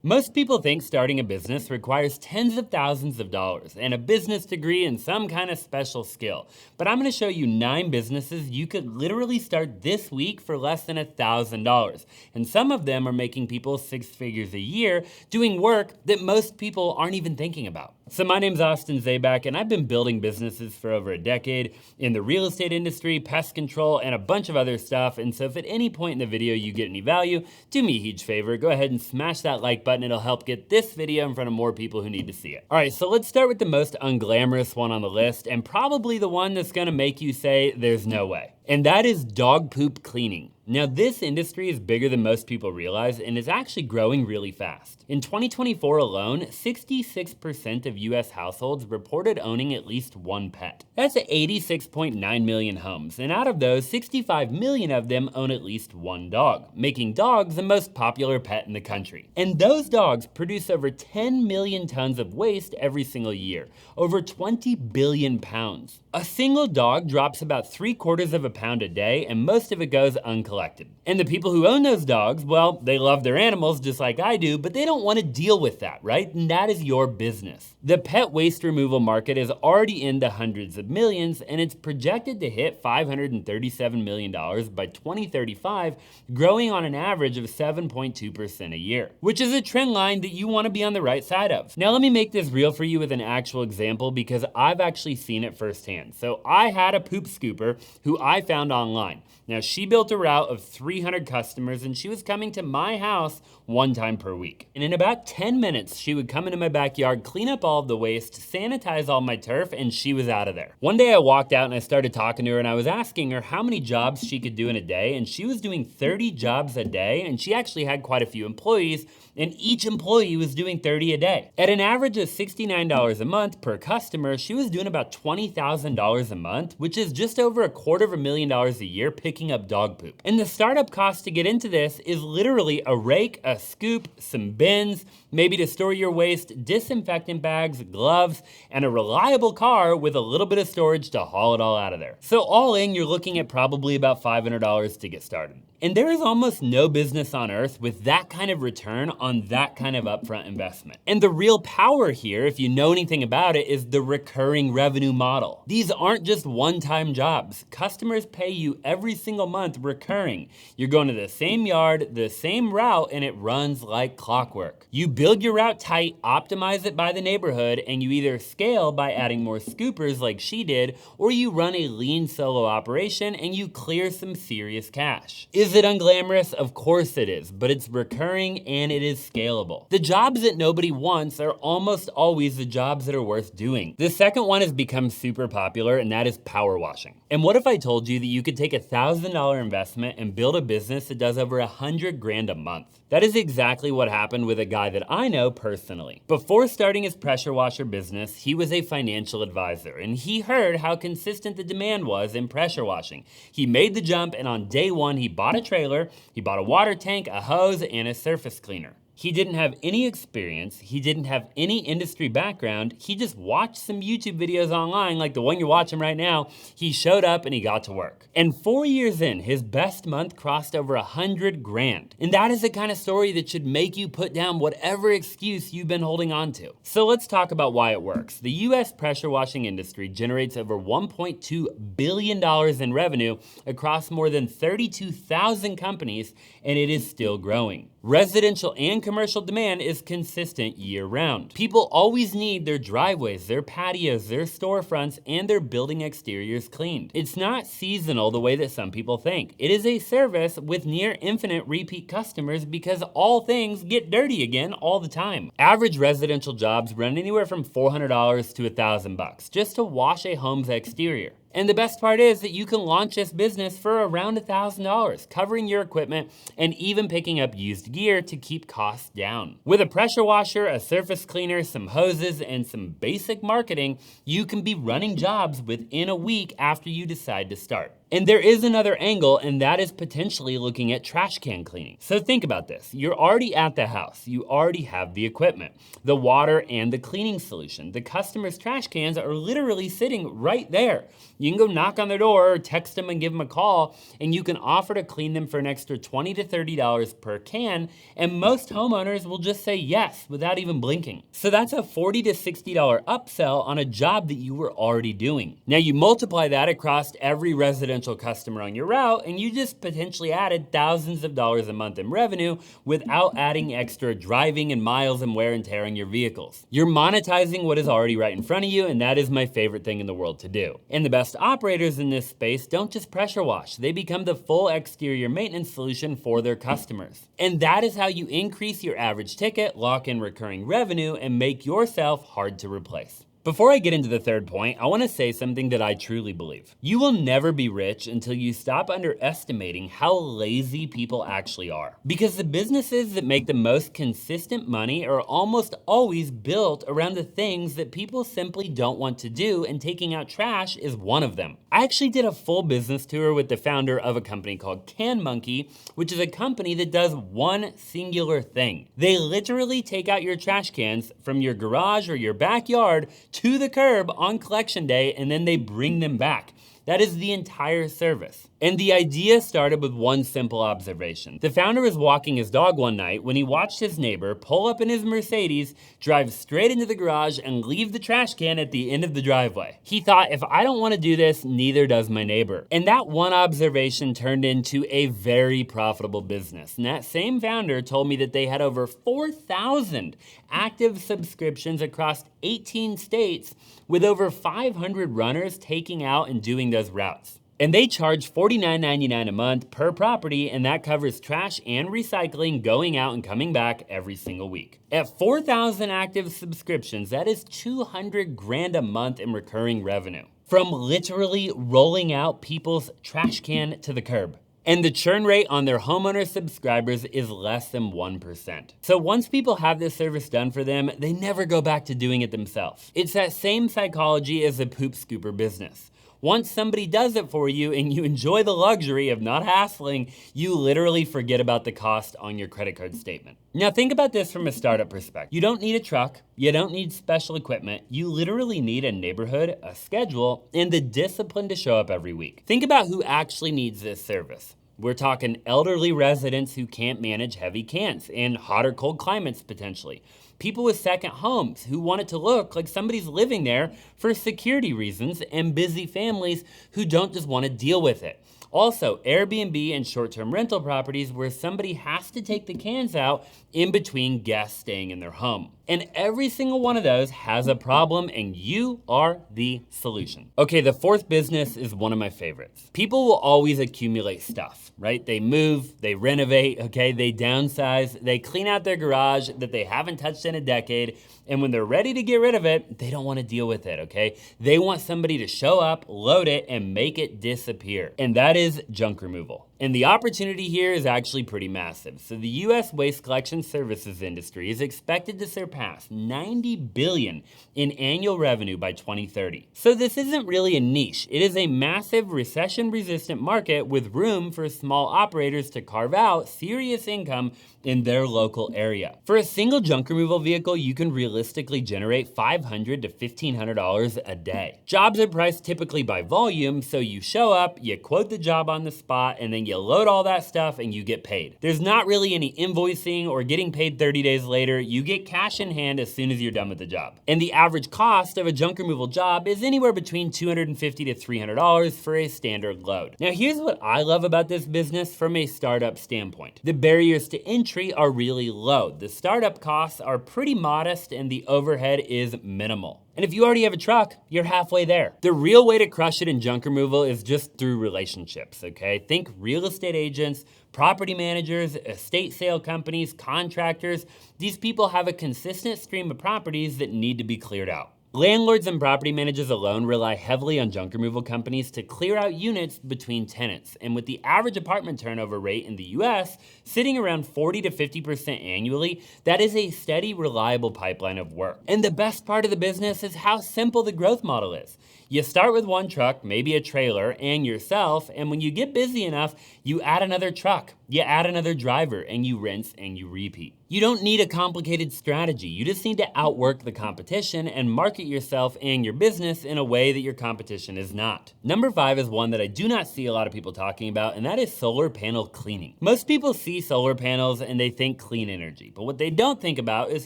Most people think starting a business requires tens of thousands of dollars and a business degree and some kind of special skill. But I'm gonna show you 9 businesses you could literally start this week for less than $1,000. And some of them are making people 6 figures a year doing work that most people aren't even thinking about. So my name's Austin Zabak, and I've been building businesses for over a decade in the real estate industry, pest control, and a bunch of other stuff. And so if at any point in the video you get any value, do me a huge favor, go ahead and smash that like button. It'll help get this video in front of more people who need to see it. All right, so let's start with the most unglamorous one on the list, and probably the one that's gonna make you say, there's no way. And that is dog poop cleaning. Now, this industry is bigger than most people realize and is actually growing really fast. In 2024 alone, 66% of US households reported owning at least one pet. That's 86.9 million homes, and out of those, 65 million of them own at least one dog, making dogs the most popular pet in the country. And those dogs produce over 10 million tons of waste every single year, over 20 billion pounds. A single dog drops about 3/4 of a pound a day, and most of it goes uncollected. And the people who own those dogs, well, they love their animals just like I do, but they don't want to deal with that, right? And that is your business. The pet waste removal market is already in the hundreds of millions, and it's projected to hit $537 million by 2035, growing on an average of 7.2% a year, which is a trend line that you want to be on the right side of. Now let me make this real for you with an actual example, because I've actually seen it firsthand. So I had a poop scooper who I found online. Now she built a route of 300 customers, and she was coming to my house 1 time per week. And in about 10 minutes, she would come into my backyard, clean up all of the waste, sanitize all my turf, and she was out of there. One day I walked out and I started talking to her, and I was asking her how many jobs she could do in a day, and she was doing 30 jobs a day, and she actually had quite a few employees, and each employee was doing 30 a day. At an average of $69 a month per customer, she was doing about $20,000 a month, which is just over $250,000 a year picking up dog poop. And the startup cost to get into this is literally a rake, a scoop, some bins, maybe to store your waste, disinfectant bags, gloves, and a reliable car with a little bit of storage to haul it all out of there. So all in, you're looking at probably about $500 to get started. And there is almost no business on earth with that kind of return on that kind of upfront investment. And the real power here, if you know anything about it, is the recurring revenue model. These aren't just one-time jobs. Customers pay you every single month recurring. You're going to the same yard, the same route, and it runs like clockwork. You build your route tight, optimize it by the neighborhood, and you either scale by adding more scoopers like she did, or you run a lean solo operation and you clear some serious cash. Is it unglamorous? Of course it is, but it's recurring and it is scalable. The jobs that nobody wants are almost always the jobs that are worth doing. The second one has become super popular, and that is power washing. And what if I told you that you could take $1,000 investment and build a business that does over 100 grand a month? That is exactly what happened with a guy that I know personally. Before starting his pressure washer business, he was a financial advisor, and he heard how consistent the demand was in pressure washing. He made the jump, and on day 1, he bought a trailer, he bought a water tank, a hose, and a surface cleaner. He didn't have any experience, he didn't have any industry background, he just watched some YouTube videos online like the one you're watching right now. He showed up and he got to work. And 4 years in, his best month crossed over 100 grand. And that is the kind of story that should make you put down whatever excuse you've been holding on to. So let's talk about why it works. The US pressure washing industry generates over $1.2 billion in revenue across more than 32,000 companies, and it is still growing. Residential and commercial demand is consistent year-round. People always need their driveways, their patios, their storefronts, and their building exteriors cleaned. It's not seasonal the way that some people think. It is a service with near infinite repeat customers because all things get dirty again all the time. Average residential jobs run anywhere from $400 to $1,000 just to wash a home's exterior. And the best part is that you can launch this business for around $1,000, covering your equipment and even picking up used gear to keep costs down. With a pressure washer, a surface cleaner, some hoses, and some basic marketing, you can be running jobs within a week after you decide to start. And there is another angle, and that is potentially looking at trash can cleaning. So think about this. You're already at the house. You already have the equipment, the water, and the cleaning solution. The customer's trash cans are literally sitting right there. You can go knock on their door or text them and give them a call, and you can offer to clean them for an extra $20 to $30 per can, and most homeowners will just say yes without even blinking. So that's a $40 to $60 upsell on a job that you were already doing. Now you multiply that across every residential customer on your route, and you just potentially added thousands of dollars a month in revenue without adding extra driving and miles and wear and tear on your vehicles. You're monetizing what is already right in front of you, and that is my favorite thing in the world to do. And the best operators in this space don't just pressure wash, they become the full exterior maintenance solution for their customers. And that is how you increase your average ticket, lock in recurring revenue, and make yourself hard to replace. Before I get into the third point, I want to say something that I truly believe. You will never be rich until you stop underestimating how lazy people actually are. Because the businesses that make the most consistent money are almost always built around the things that people simply don't want to do, and taking out trash is one of them. I actually did a full business tour with the founder of a company called Can Monkey, which is a company that does one singular thing. They literally take out your trash cans from your garage or your backyard to the curb on collection day, and then they bring them back. That is the entire service. And the idea started with one simple observation. The founder was walking his dog one night when he watched his neighbor pull up in his Mercedes, drive straight into the garage, and leave the trash can at the end of the driveway. He thought, if I don't want to do this, neither does my neighbor. And that one observation turned into a very profitable business. And that same founder told me that they had over 4,000 active subscriptions across 18 states, with over 500 runners taking out and doing those routes. And they charge $49.99 a month per property, and that covers trash and recycling going out and coming back every single week. At 4,000 active subscriptions, that is $200,000 a month in recurring revenue from literally rolling out people's trash can to the curb. And the churn rate on their homeowner subscribers is less than 1%. So once people have this service done for them, they never go back to doing it themselves. It's that same psychology as the poop scooper business. Once somebody does it for you and you enjoy the luxury of not hassling, you literally forget about the cost on your credit card statement. Now think about this from a startup perspective. You don't need a truck, you don't need special equipment, you literally need a neighborhood, a schedule, and the discipline to show up every week. Think about who actually needs this service. We're talking elderly residents who can't manage heavy cans in hot or cold climates potentially. People with second homes who want it to look like somebody's living there for security reasons, and busy families who don't just want to deal with it. Also, Airbnb and short-term rental properties where somebody has to take the cans out in between guests staying in their home. And every single one of those has a problem, and you are the solution. Okay, the fourth business is one of my favorites. People will always accumulate stuff, right? They move, they renovate, okay? They downsize, they clean out their garage that they haven't touched in a decade, and when they're ready to get rid of it, they don't want to deal with it, okay? They want somebody to show up, load it, and make it disappear. And that is junk removal. And the opportunity here is actually pretty massive. So the US waste collection services industry is expected to surpass $90 billion in annual revenue by 2030. So this isn't really a niche. It is a massive recession-resistant market with room for small operators to carve out serious income in their local area. For a single junk removal vehicle, you can realistically generate $500 to $1,500 a day. Jobs are priced typically by volume, so you show up, you quote the job on the spot, and then you load all that stuff and you get paid. There's not really any invoicing or getting paid 30 days later. You get cash in hand as soon as you're done with the job. And the average cost of a junk removal job is anywhere between $250 to $300 for a standard load. Now here's what I love about this business from a startup standpoint. The barriers to entry are really low. The startup costs are pretty modest and the overhead is minimal. And if you already have a truck, you're halfway there. The real way to crush it in junk removal is just through relationships, okay? Think real estate agents, property managers, estate sale companies, contractors. These people have a consistent stream of properties that need to be cleared out. Landlords and property managers alone rely heavily on junk removal companies to clear out units between tenants. And with the average apartment turnover rate in the US sitting around 40 to 50% annually, that is a steady, reliable pipeline of work. And the best part of the business is how simple the growth model is. You start with one truck, maybe a trailer, and yourself, and when you get busy enough, you add another truck, you add another driver, and you rinse and you repeat. You don't need a complicated strategy. You just need to outwork the competition and market yourself and your business in a way that your competition is not. Number 5 is one that I do not see a lot of people talking about, and that is solar panel cleaning. Most people see solar panels and they think clean energy, but what they don't think about is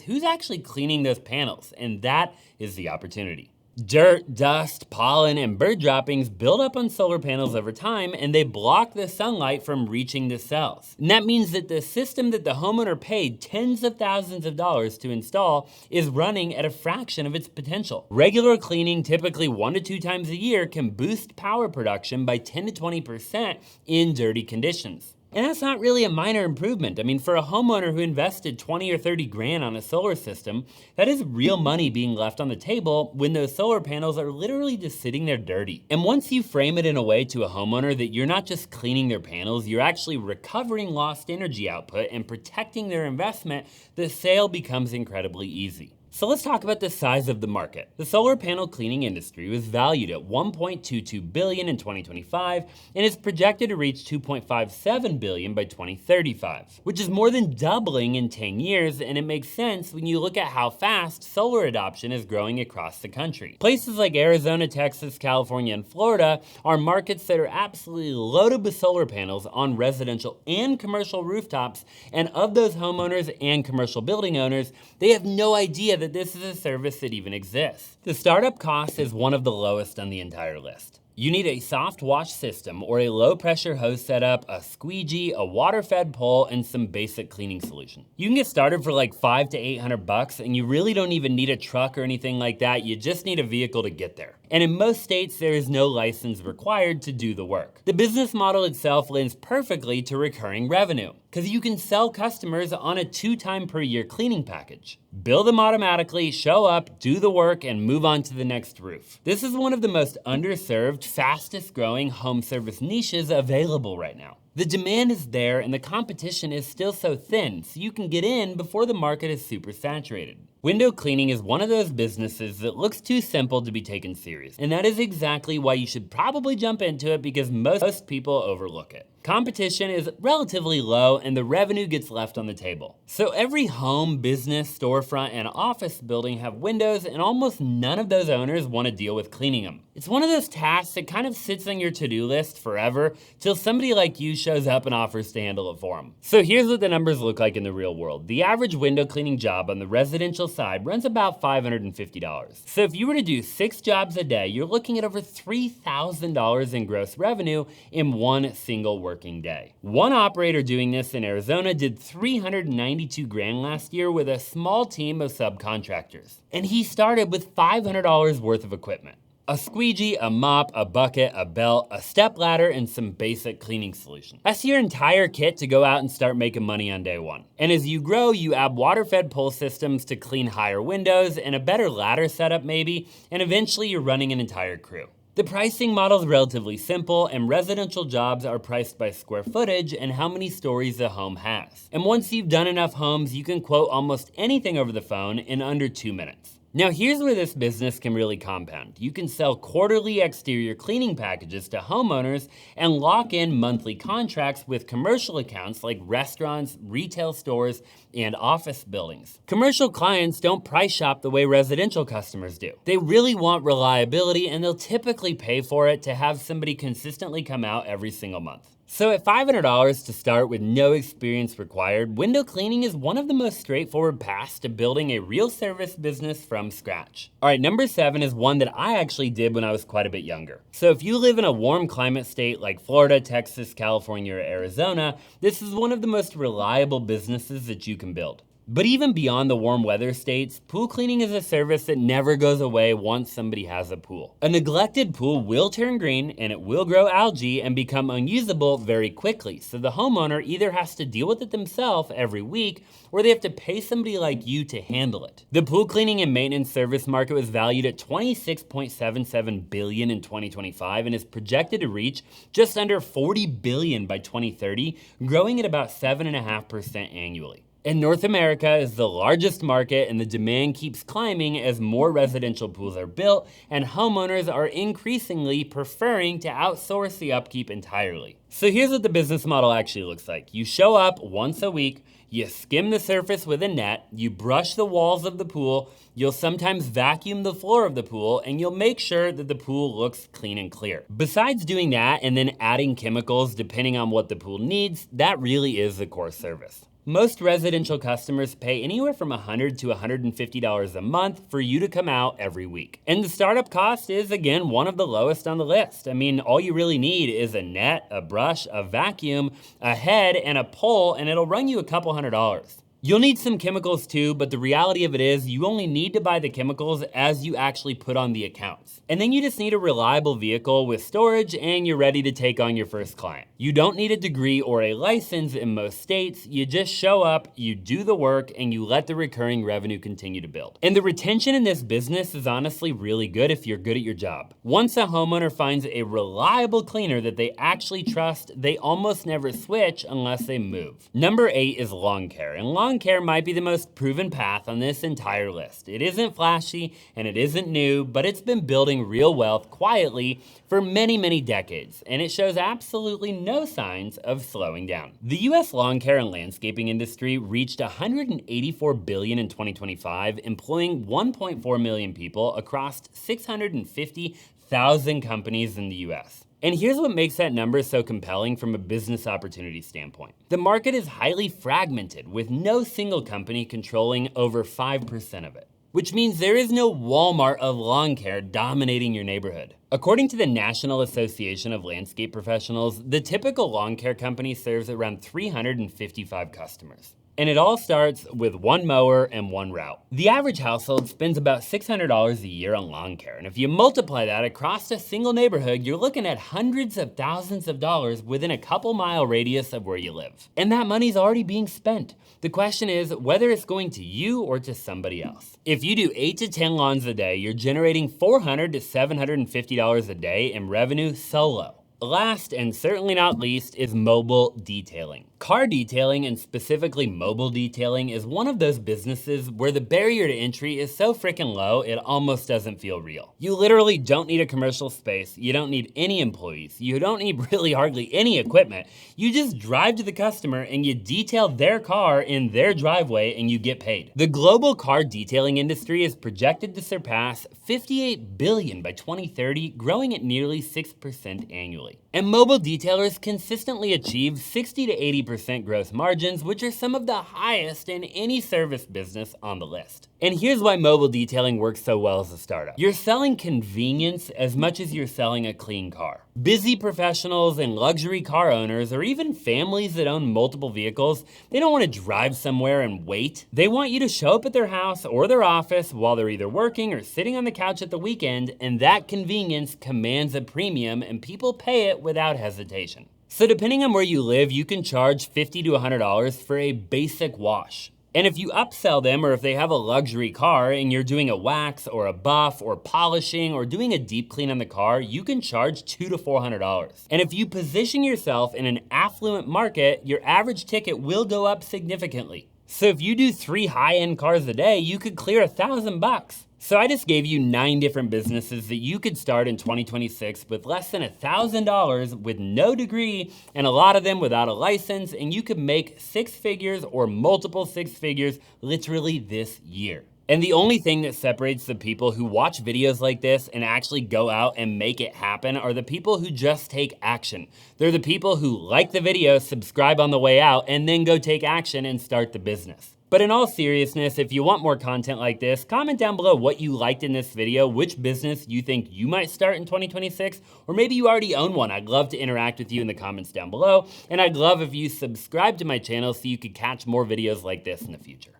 who's actually cleaning those panels, and that is the opportunity. Dirt, dust, pollen, and bird droppings build up on solar panels over time, and they block the sunlight from reaching the cells. And that means that the system that the homeowner paid tens of thousands of dollars to install is running at a fraction of its potential. Regular cleaning, typically 1 to 2 times a year, can boost power production by 10 to 20% in dirty conditions. And that's not really a minor improvement. I mean, for a homeowner who invested 20 or 30 grand on a solar system, that is real money being left on the table when those solar panels are literally just sitting there dirty. And once you frame it in a way to a homeowner that you're not just cleaning their panels, you're actually recovering lost energy output and protecting their investment, the sale becomes incredibly easy. So let's talk about the size of the market. The solar panel cleaning industry was valued at $1.22 billion in 2025 and is projected to reach $2.57 billion by 2035, which is more than doubling in 10 years, and it makes sense when you look at how fast solar adoption is growing across the country. Places like Arizona, Texas, California, and Florida are markets that are absolutely loaded with solar panels on residential and commercial rooftops, and of those homeowners and commercial building owners, they have no idea that this is a service that even exists. The startup cost is one of the lowest on the entire list. You need a soft wash system or a low pressure hose setup, a squeegee, a water fed pole, and some basic cleaning solution. You can get started for like $500 to $800 and you really don't even need a truck or anything like that. You just need a vehicle to get there. And in most states, there is no license required to do the work. The business model itself lends perfectly to recurring revenue, because you can sell customers on a 2-time per year cleaning package. Bill them automatically, show up, do the work, and move on to the next roof. This is one of the most underserved, fastest growing home service niches available right now. The demand is there and the competition is still so thin, so you can get in before the market is super saturated. Window cleaning is one of those businesses that looks too simple to be taken serious, and that is exactly why you should probably jump into it, because most people overlook it. Competition is relatively low and the revenue gets left on the table. So every home, business, storefront, and office building have windows, and almost none of those owners want to deal with cleaning them. It's one of those tasks that kind of sits on your to-do list forever till somebody like you shows up and offers to handle it for them. So here's what the numbers look like in the real world. The average window cleaning job on the residential side runs about $550. So if you were to do 6 jobs a day, you're looking at over $3,000 in gross revenue in one single working day. One operator doing this in Arizona did $392 grand last year with a small team of subcontractors. And he started with $500 worth of equipment. A squeegee, a mop, a bucket, a belt, a step ladder, and some basic cleaning solution. That's your entire kit to go out and start making money on day one. And as you grow, you add water-fed pull systems to clean higher windows and a better ladder setup maybe, and eventually you're running an entire crew. The pricing model is relatively simple, and residential jobs are priced by square footage and how many stories the home has. And once you've done enough homes, you can quote almost anything over the phone in under 2 minutes. Now here's where this business can really compound. You can sell quarterly exterior cleaning packages to homeowners and lock in monthly contracts with commercial accounts like restaurants, retail stores, and office buildings. Commercial clients don't price shop the way residential customers do. They really want reliability, and they'll typically pay for it to have somebody consistently come out every single month. So at $500 to start with no experience required, window cleaning is one of the most straightforward paths to building a real service business from scratch. All right, number 7 is one that I actually did when I was quite a bit younger. So if you live in a warm climate state like Florida, Texas, California, or Arizona, this is one of the most reliable businesses that you can build. But even beyond the warm weather states, pool cleaning is a service that never goes away once somebody has a pool. A neglected pool will turn green and it will grow algae and become unusable very quickly. So the homeowner either has to deal with it themselves every week or they have to pay somebody like you to handle it. The pool cleaning and maintenance service market was valued at $26.77 billion in 2025 and is projected to reach just under $40 billion by 2030, growing at about 7.5% annually. And North America is the largest market and the demand keeps climbing as more residential pools are built and homeowners are increasingly preferring to outsource the upkeep entirely. So here's what the business model actually looks like. You show up once a week, you skim the surface with a net, you brush the walls of the pool, you'll sometimes vacuum the floor of the pool, and you'll make sure that the pool looks clean and clear. Besides doing that and then adding chemicals depending on what the pool needs, that really is the core service. Most residential customers pay anywhere from $100 to $150 a month for you to come out every week. And the startup cost is, again, one of the lowest on the list. I mean, all you really need is a net, a brush, a vacuum, a head, and a pole, and it'll run you a couple $100. You'll need some chemicals too, but the reality of it is you only need to buy the chemicals as you actually put on the accounts. And then you just need a reliable vehicle with storage and you're ready to take on your first client. You don't need a degree or a license in most states. You just show up, you do the work, and you let the recurring revenue continue to build. And the retention in this business is honestly really good if you're good at your job. Once a homeowner finds a reliable cleaner that they actually trust, they almost never switch unless they move. Number 8 is lawn care, and lawn care might be the most proven path on this entire list. It isn't flashy and it isn't new, but it's been building real wealth quietly for many, many decades, and it shows absolutely no signs of slowing down. The US lawn care and landscaping industry reached $184 billion in 2025, employing 1.4 million people across 650,000 companies in the US. And here's what makes that number so compelling from a business opportunity standpoint. The market is highly fragmented, with no single company controlling over 5% of it, which means there is no Walmart of lawn care dominating your neighborhood. According to the National Association of Landscape Professionals, the typical lawn care company serves around 355 customers. And it all starts with one mower and one route. The average household spends about $600 a year on lawn care. And if you multiply that across a single neighborhood, you're looking at hundreds of thousands of dollars within a couple mile radius of where you live. And that money's already being spent. The question is whether it's going to you or to somebody else. If you do 8 to 10 lawns a day, you're generating $400 to $750 a day in revenue solo. Last and certainly not least is mobile detailing. Car detailing, and specifically mobile detailing, is one of those businesses where the barrier to entry is so freaking low it almost doesn't feel real. You literally don't need a commercial space, you don't need any employees, you don't need really hardly any equipment. You just drive to the customer and you detail their car in their driveway and you get paid. The global car detailing industry is projected to surpass $58 billion by 2030, growing at nearly 6% annually. And mobile detailers consistently achieve 60 to 80% gross margins, which are some of the highest in any service business on the list. And here's why mobile detailing works so well as a startup. You're selling convenience as much as you're selling a clean car. Busy professionals and luxury car owners, or even families that own multiple vehicles, they don't want to drive somewhere and wait. They want you to show up at their house or their office while they're either working or sitting on the couch at the weekend, and that convenience commands a premium and people pay it without hesitation. So depending on where you live, you can charge $50 to $100 for a basic wash. And if you upsell them, or if they have a luxury car and you're doing a wax or a buff or polishing or doing a deep clean on the car, you can charge $200 to $400. And if you position yourself in an affluent market, your average ticket will go up significantly. So if you do 3 high-end cars a day, you could clear $1,000. So I just gave you 9 different businesses that you could start in 2026 with less than $1,000 with no degree, and a lot of them without a license, and you could make 6 figures or multiple 6 figures literally this year. And the only thing that separates the people who watch videos like this and actually go out and make it happen are the people who just take action. They're the people who like the video, subscribe on the way out, and then go take action and start the business. But in all seriousness, if you want more content like this, comment down below what you liked in this video, which business you think you might start in 2026, or maybe you already own one. I'd love to interact with you in the comments down below, and I'd love if you subscribe to my channel so you could catch more videos like this in the future.